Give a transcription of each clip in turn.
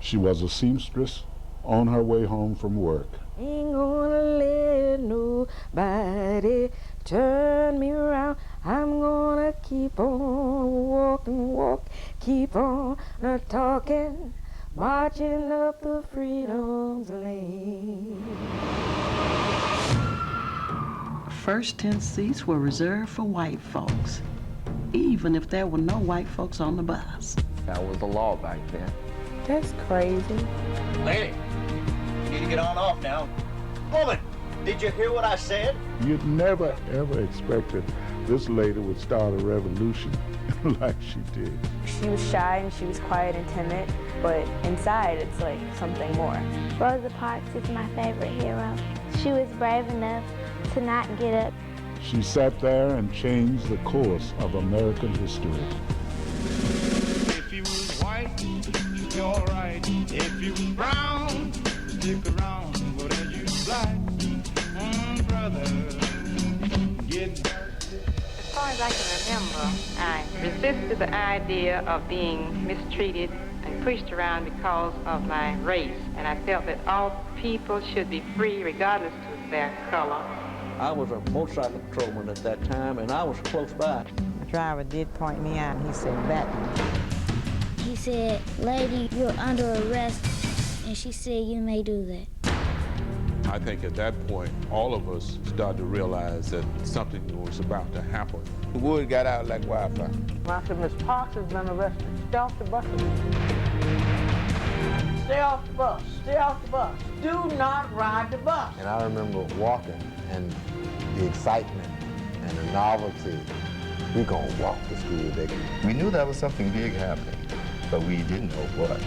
She was a seamstress on her way home from work. Ain't gonna let nobody turn me around. I'm gonna keep on walking, keep on talking, marching up the freedom's lane. First 10 seats were reserved for white folks, even if there were no white folks on the bus. That was the law back then. That's crazy. Lady, you need to get on off now. Woman, did you hear what I said? You'd never, ever expected this lady would start a revolution like she did. She was shy and she was quiet and timid, but inside it's like something more. Rosa Parks is my favorite hero. She was brave enough to not get up. She sat there and changed the course of American history. If you was white, you're right. If you was brown, stick around. But as you black, brother, get dirty. As far as I can remember, I resisted the idea of being mistreated and pushed around because of my race. And I felt that all people should be free regardless of their color. I was a motorcycle patrolman at that time, and I was close by. The driver did point me out, and he said, "Back." He said, "Lady, you're under arrest." And she said, "You may do that." I think at that point, all of us started to realize that something was about to happen. The word got out like wildfire. I said, "Miss Parks has been arrested. Stay off the bus." Stay off the bus. Stay off the bus. Do not ride the bus. And I remember walking and the excitement and the novelty. We're gonna walk to school today. We knew that was something big happening, but we didn't know what.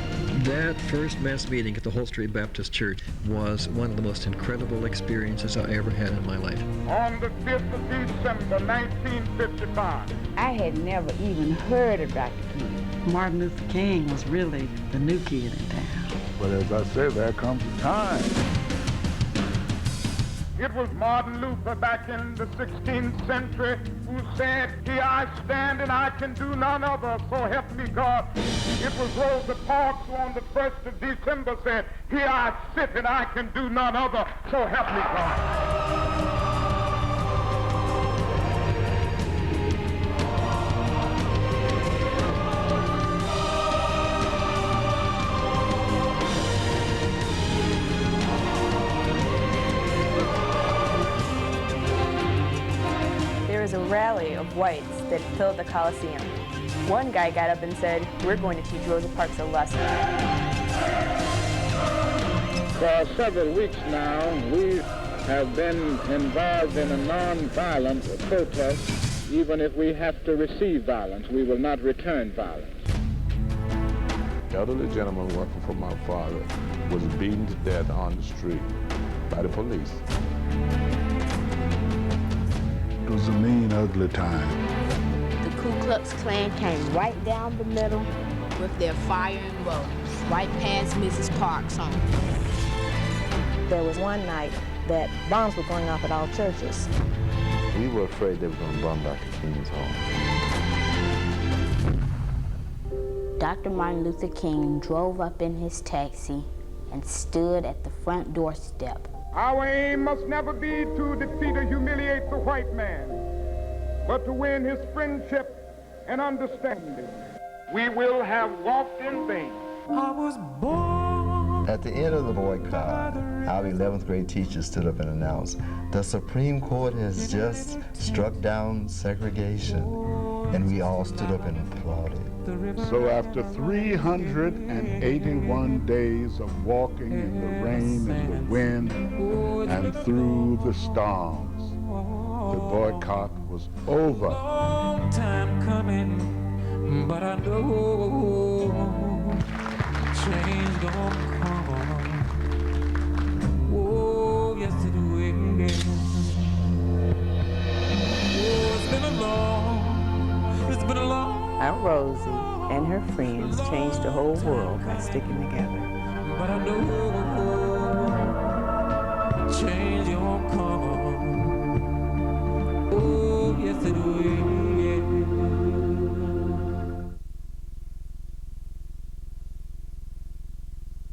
That first mass meeting at the Whole Street Baptist Church was one of the most incredible experiences I ever had in my life. On the 5th of December, 1955. I had never even heard of Dr. King. Martin Luther King was really the new kid in town. But as I said, there comes a time. It was Martin Luther back in the 16th century who said, "Here I stand and I can do none other, so help me God." It was Rosa Parks who on the 1st of December said, "Here I sit and I can do none other, so help me God." There was a rally of whites that filled the Coliseum. One guy got up and said, "We're going to teach Rosa Parks a lesson." For several weeks now, we have been involved in a non-violent protest. Even if we have to receive violence, we will not return violence. The elderly gentleman working for my father was beaten to death on the street by the police. It was a mean, ugly time. The Ku Klux Klan came right down the middle with their firing bullets right past Mrs. Parks' home. There was one night that bombs were going off at all churches. We were afraid they were going to bomb Dr. King's home. Dr. Martin Luther King drove up in his taxi and stood at the front doorstep. Our aim must never be to defeat or humiliate the white man, but to win his friendship and understanding. We will have walked in vain. I was born. At the end of the boycott, our 11th grade teacher stood up and announced, "The Supreme Court has just struck down segregation." And we all stood up and applauded. So after 381 days of walking in the rain and the wind and through the storms, the boycott was over. Long time coming, but I know change gonna come. Oh, yes it will. Oh, it's been a long. Aunt Rosie and her friends changed the whole world by sticking together. But I know change gonna come. Oh, yes it will.